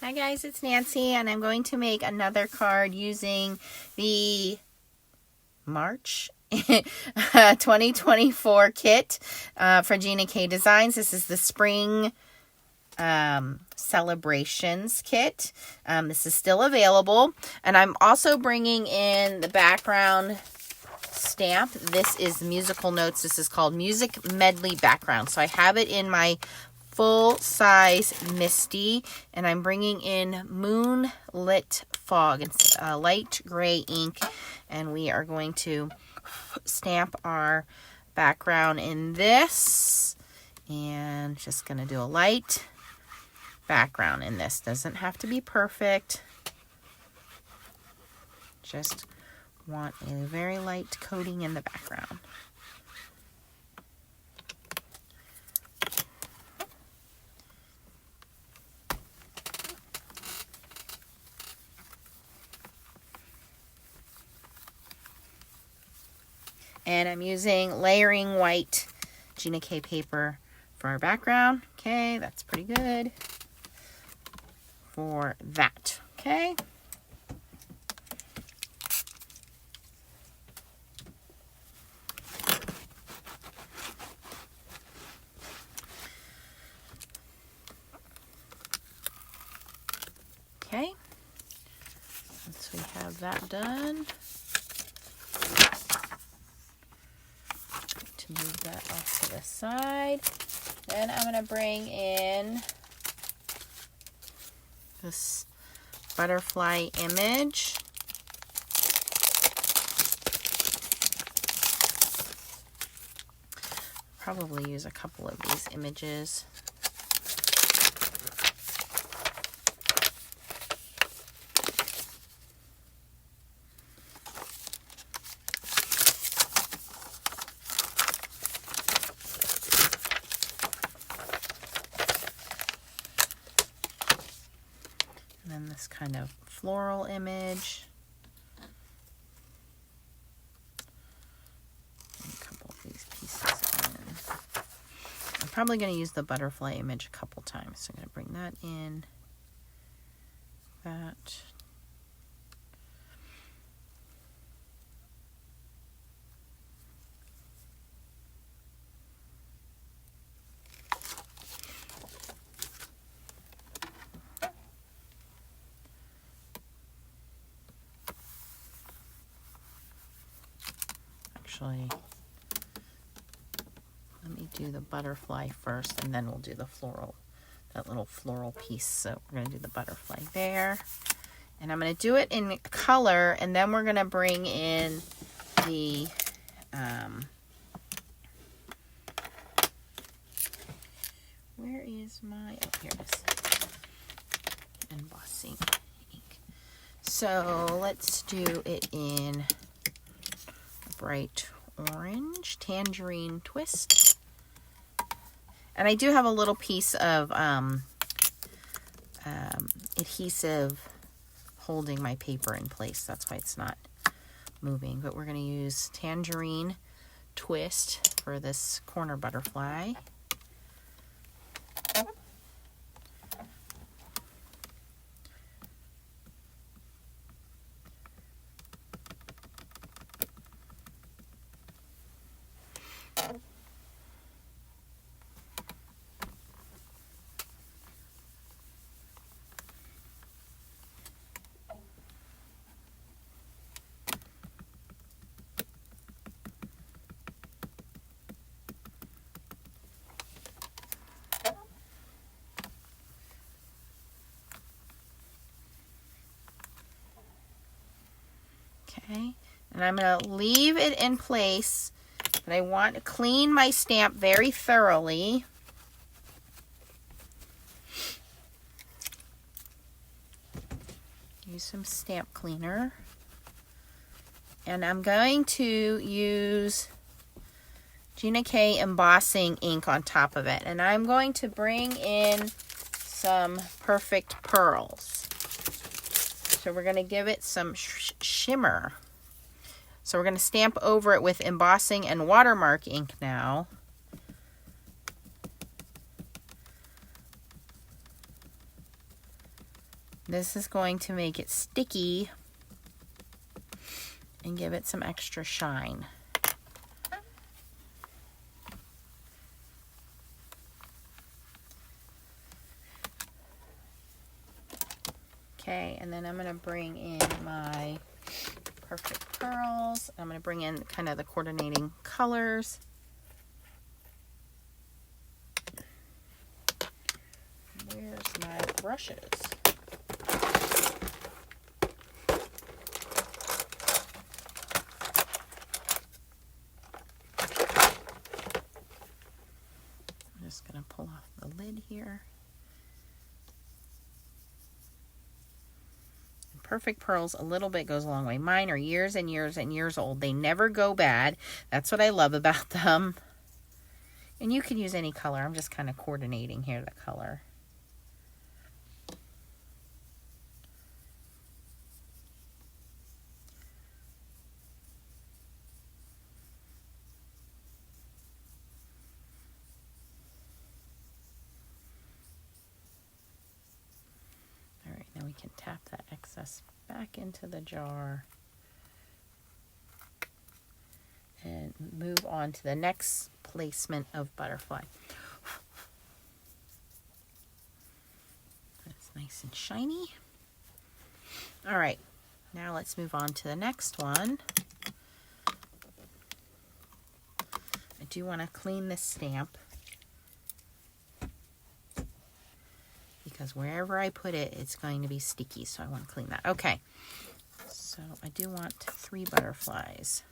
Hi guys, it's Nancy, and I'm going to make another card using the March 2024 kit for Gina K Designs. This is the Spring Celebrations kit. This is still available, and I'm also bringing in the background stamp. This is musical notes. This is called Music Medley Background. So I have it in my full-size Misty, and I'm bringing in Moonlit Fog. It's light gray ink, and we are going to stamp our background in this, and just going to do a light background in this. Doesn't have to be perfect, just want a very light coating in the background. And I'm using layering white Gina K paper for our background. Okay, that's pretty good for that. Okay. Okay. Once we have that done, move that off to the side. Then I'm going to bring in this butterfly image. Probably use a couple of these images. And then this kind of floral image. And a couple of these pieces in. I'm probably going to use the butterfly image a couple times. So I'm going to bring that in. That. Actually, let me do the butterfly first, and then we'll do the floral, that little floral piece. So we're going to do the butterfly there, and I'm going to do it in color, and then we're going to bring in the where is my, oh, here it is, embossing ink. So let's do it in bright orange, tangerine twist. And I do have a little piece of adhesive holding my paper in place. That's why it's not moving. But we're going to use tangerine twist for this corner butterfly. Okay, and I'm going to leave it in place, but I want to clean my stamp very thoroughly. Use some stamp cleaner. And I'm going to use Gina K embossing ink on top of it. And I'm going to bring in some Perfect Pearls. So we're going to give it some shimmer. So we're going to stamp over it with embossing and watermark ink now. This is going to make it sticky and give it some extra shine. Okay, and then I'm going to bring in my Perfect Pearls. I'm going to bring in kind of the coordinating colors. Where's my brushes? I'm just going to pull off the lid here. Perfect Pearls, a little bit goes a long way. Mine are years and years and years old. They never go bad. That's what I love about them. And you can use any color. I'm just kind of coordinating here the color. All right, now we can tap that excess back into the jar and move on to the next placement of butterfly. That's nice and shiny. All right, now let's move on to the next one. I do want to clean this stamp because wherever I put it, it's going to be sticky, so I want to clean that. Okay, so I do want 3 butterflies.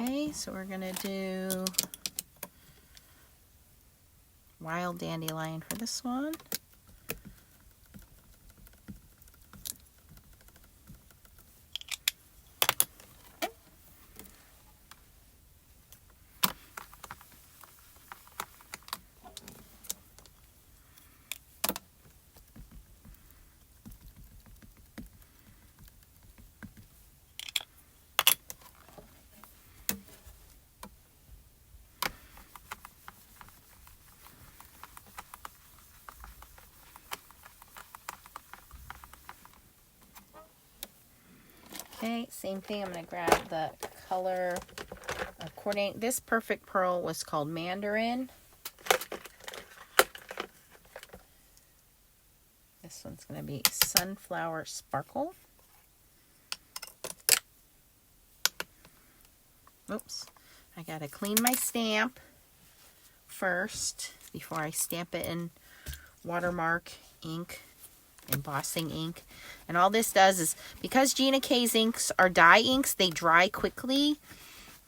Okay, so we're going to do Wild Dandelion for this one. Okay, same thing. I'm going to grab the color coordinate. This Perfect Pearl was called Mandarin. This one's going to be Sunflower Sparkle. Oops, I got to clean my stamp first before I stamp it in watermark ink, embossing ink. And all this does is, because Gina K's inks are dye inks, they dry quickly,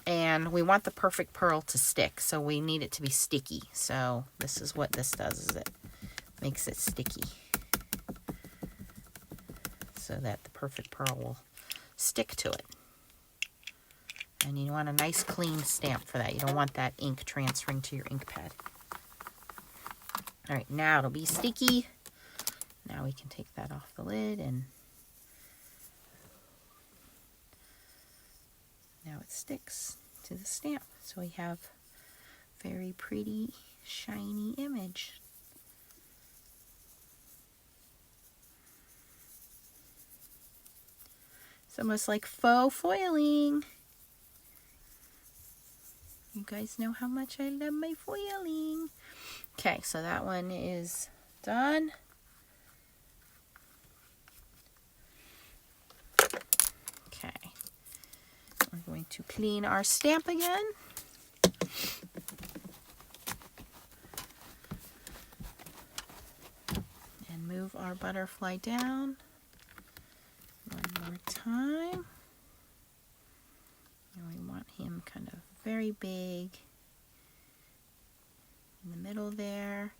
and we want the Perfect Pearl to stick, so we need it to be sticky. So this is what this does, is it makes it sticky so that the Perfect Pearl will stick to it. And you want a nice clean stamp for that. You don't want that ink transferring to your ink pad. All right, now it'll be sticky. Now we can take that off the lid, and now it sticks to the stamp. So we have a very pretty, shiny image. It's almost like faux foiling. You guys know how much I love my foiling. Okay, so that one is done. Okay, we're going to clean our stamp again. And move our butterfly down one more time. And we want him kind of very big in the middle there.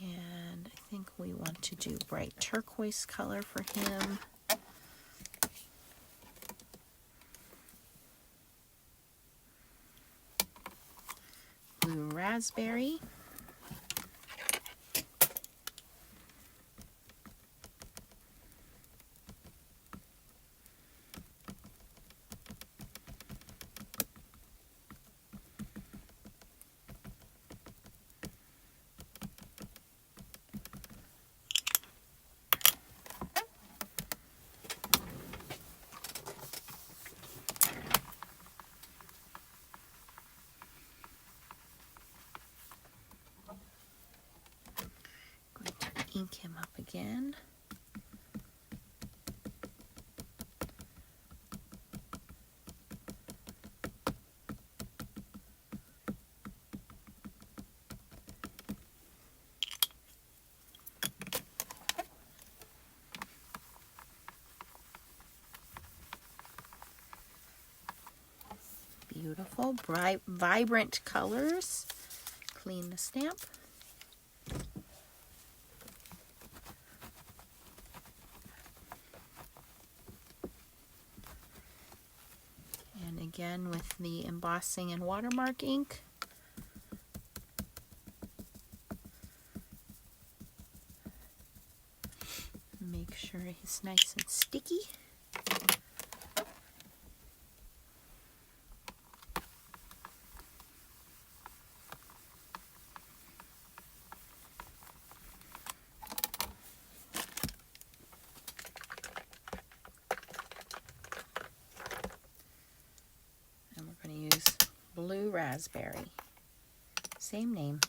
And I think we want to do bright turquoise color for him. raspberry. Ink him up again. Beautiful, bright, vibrant colors. Clean the stamp. Again with the embossing and watermark ink. Make sure it's nice and sticky. Blue raspberry, same name.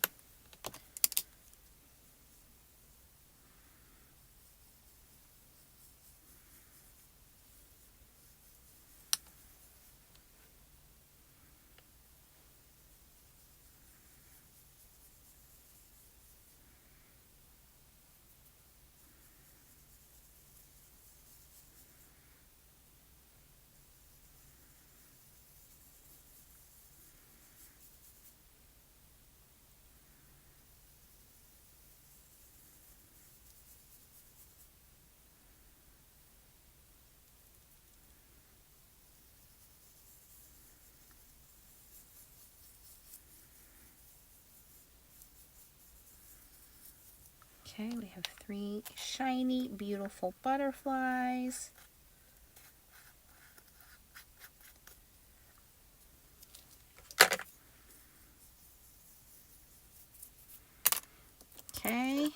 Okay, we have 3 shiny, beautiful butterflies. Okay,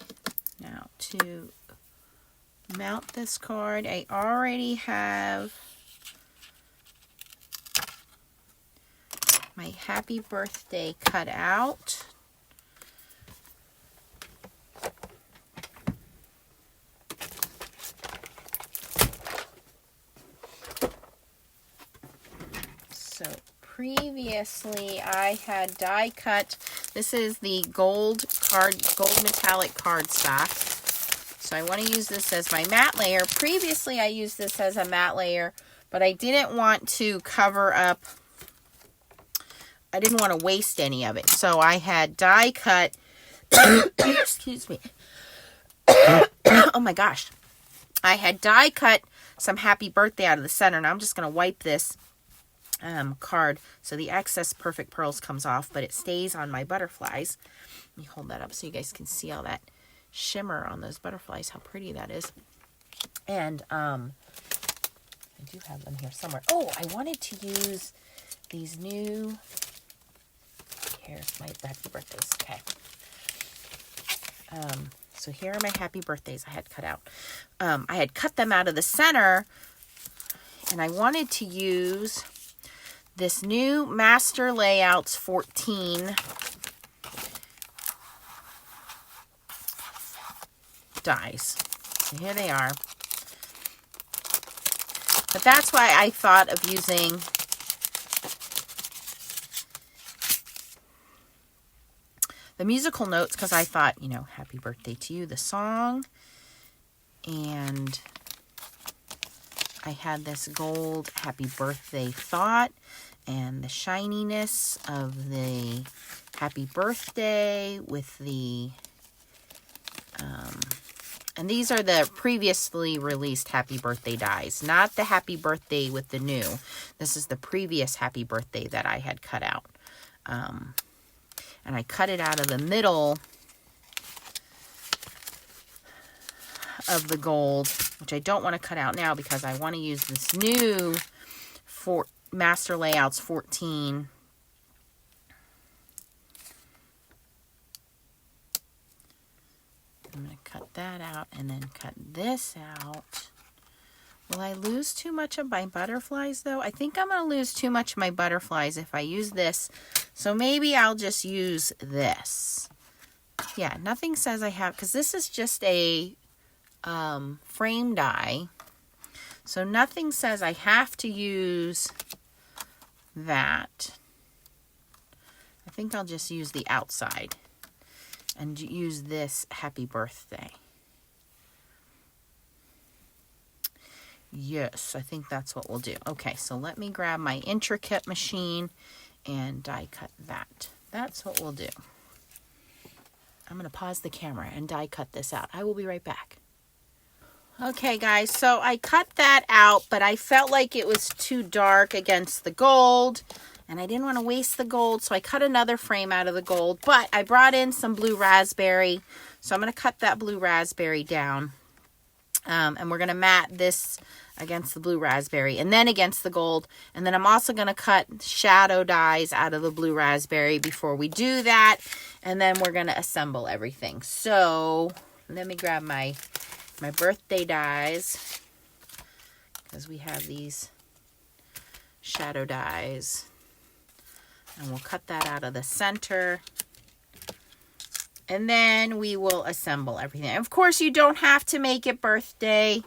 now to mount this card, I already have my happy birthday cut out. So previously I had die cut. This is the gold metallic cardstock. So I want to use this as my matte layer. Previously I used this as a matte layer, but I didn't want to cover up, I didn't want to waste any of it. So I had die cut, excuse me. Oh my gosh. I had die cut some happy birthday out of the center. Now I'm just going to wipe this card so the excess perfect pearls comes off, but it stays on my butterflies. Let me hold that up so you guys can see all that shimmer on those butterflies, how pretty that is. And I do have them here somewhere. Oh, I wanted to use these new, here's my happy birthdays. Okay. So here are my happy birthdays I had cut out. I had cut them out of the center, and I wanted to use this new Master Layouts 14 dies. So here they are. But that's why I thought of using the musical notes, because I thought, you know, happy birthday to you, the song. And I had this gold happy birthday thought and the shininess of the happy birthday with the, and these are the previously released happy birthday dies, not the happy birthday with the new. This is the previous happy birthday that I had cut out. and I cut it out of the middle of the gold, which I don't want to cut out now because I want to use this new for Master Layouts 14. I'm going to cut that out and then cut this out. Will I lose too much of my butterflies though? I think I'm going to lose too much of my butterflies if I use this. So maybe I'll just use this. Yeah, nothing says I have, because this is just a frame die. So nothing says I have to use that. I think I'll just use the outside and use this happy birthday. Yes, I think that's what we'll do. Okay, so let me grab my Intri-cut machine and die cut that. That's what we'll do. I'm going to pause the camera and die cut this out. I will be right back. Okay, guys, so I cut that out, but I felt like it was too dark against the gold, and I didn't want to waste the gold, so I cut another frame out of the gold, but I brought in some blue raspberry, so I'm going to cut that blue raspberry down, and we're going to mat this against the blue raspberry and then against the gold, and then I'm also going to cut shadow dies out of the blue raspberry before we do that, and then we're going to assemble everything. So let me grab my birthday dies, because we have these shadow dies, and we'll cut that out of the center, and then we will assemble everything. Of course, you don't have to make it birthday,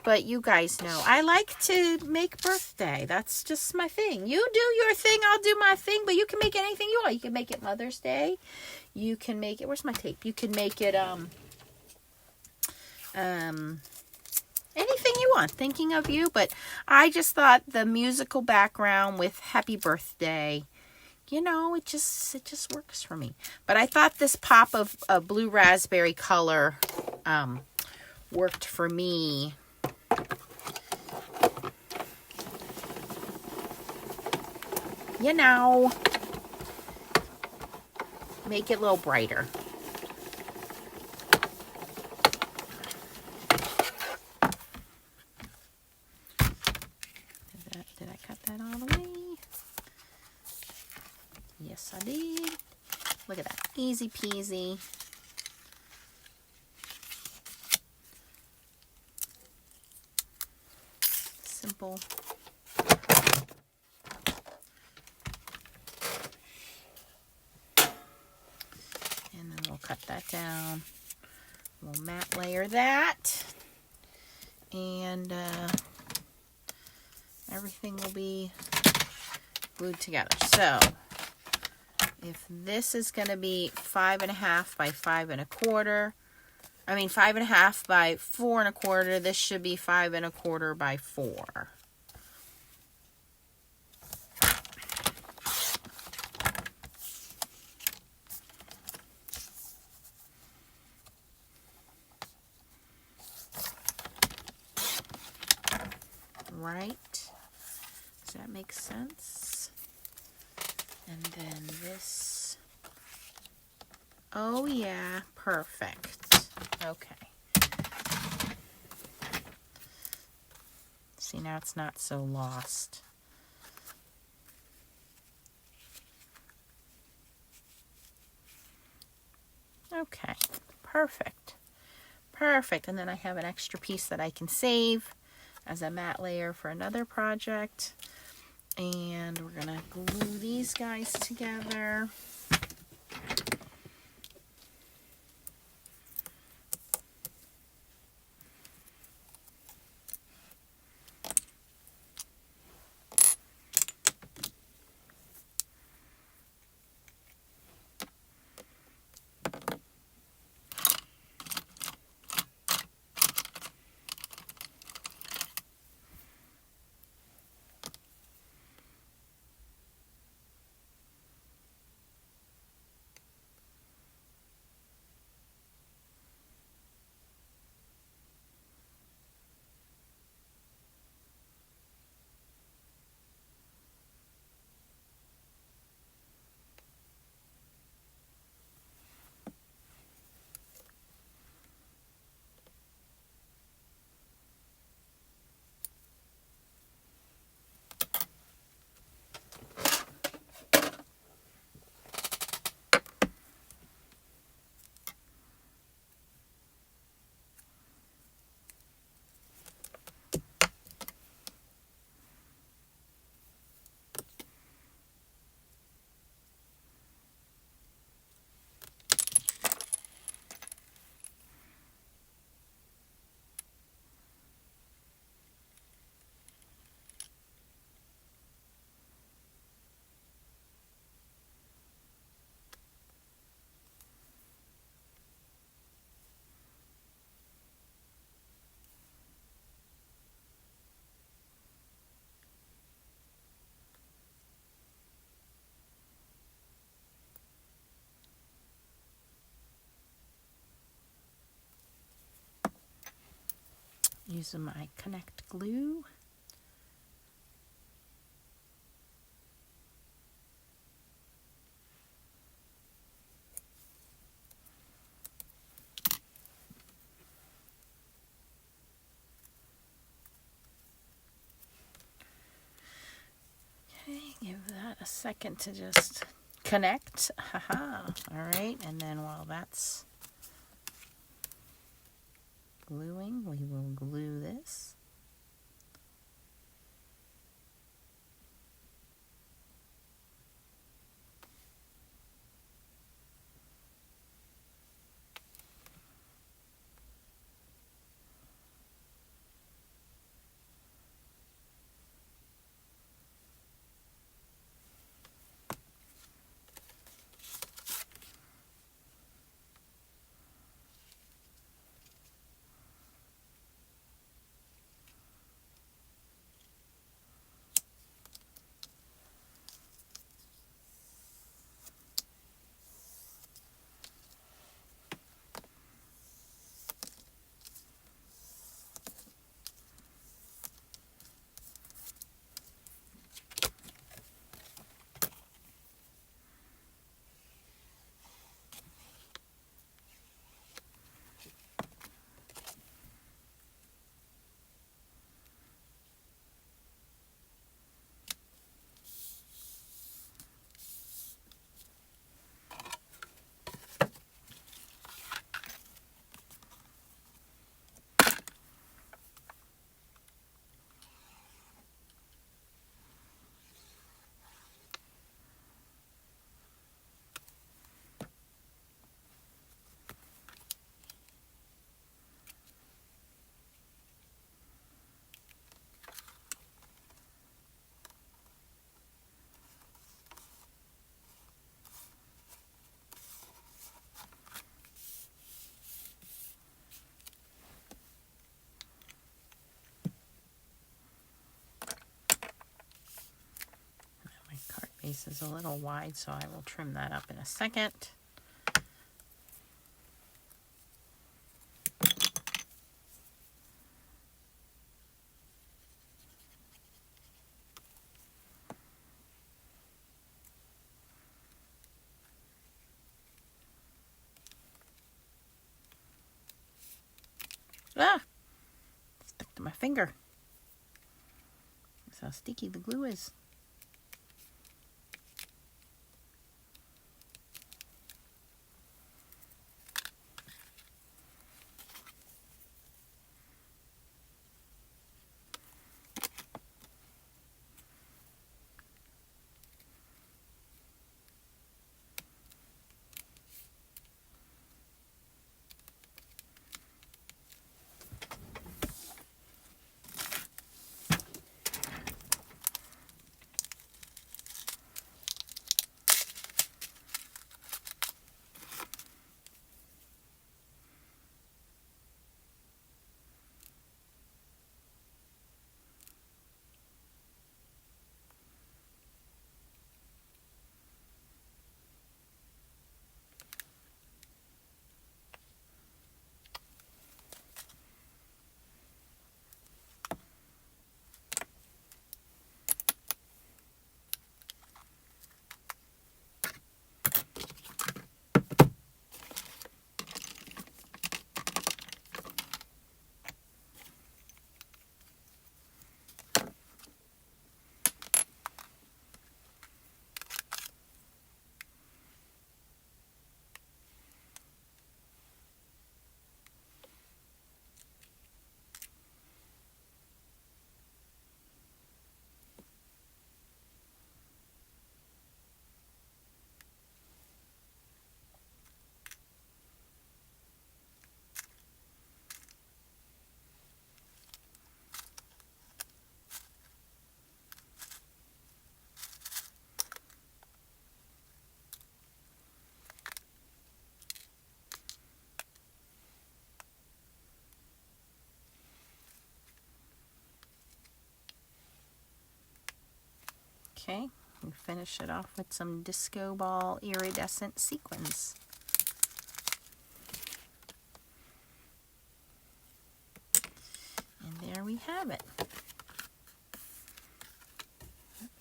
but you guys know I like to make birthday. That's just my thing. You do your thing, I'll do my thing, but you can make anything you want. You can make it Mother's Day. You can make it, where's my tape? You can make it anything you want, thinking of you. But I just thought the musical background with happy birthday, you know, it just works for me. But I thought this pop of blue raspberry color worked for me. You know, make it a little brighter. Did I cut that all the way? Yes, I did. Look at that. Easy peasy. Simple. And then we'll cut that down. We'll matte layer that. And everything will be glued together. So if this is going to be 5.5 by 5 1/4, I mean 5.5 by 4 1/4, this should be 5 1/4 by 4. Right? Does that make sense? And then this. Oh yeah, perfect. Okay. See, now it's not so lost. Okay, perfect. Perfect. And then I have an extra piece that I can save as a matte layer for another project. And we're going to glue these guys together. Using my Connect glue. Okay, give that a second to just connect. Haha. All right, and then while that's gluing, we will glue this. Base is a little wide, so I will trim that up in a second. Ah! Stuck to my finger. That's how sticky the glue is. Okay, and finish it off with some disco ball iridescent sequins. we have it.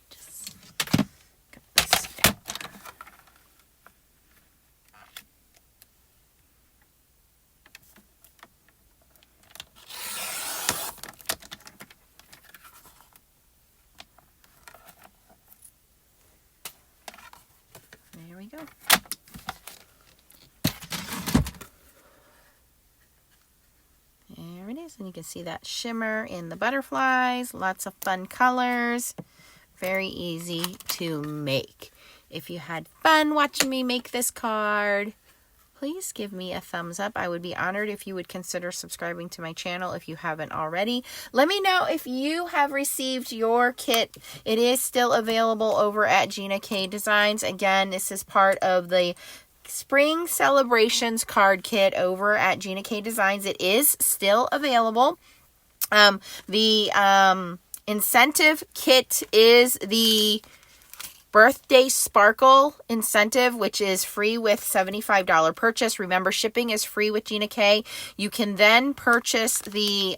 Just cut this down. There we go. There it is, and you can see that shimmer in the butterflies. Lots of fun colors. Very easy to make. If you had fun watching me make this card, please give me a thumbs up. I would be honored if you would consider subscribing to my channel if you haven't already. Let me know if you have received your kit. It is still available over at Gina K Designs. Again, this is part of the Spring Celebrations card kit over at Gina K Designs. It is still available. The incentive kit is the Birthday Sparkle incentive, which is free with $75 purchase. Remember, shipping is free with Gina K. You can then purchase the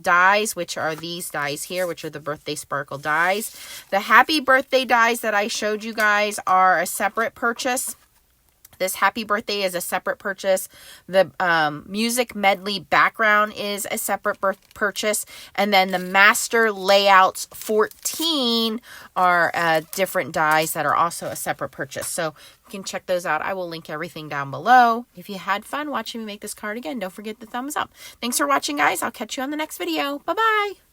dies, which are these dies here, which are the Birthday Sparkle dies. The Happy Birthday dies that I showed you guys are a separate purchase. This Happy Birthday is a separate purchase. The Music Medley background is a separate purchase. And then the Master Layouts 14 are different dies that are also a separate purchase. So you can check those out. I will link everything down below. If you had fun watching me make this card again, don't forget the thumbs up. Thanks for watching, guys. I'll catch you on the next video. Bye-bye.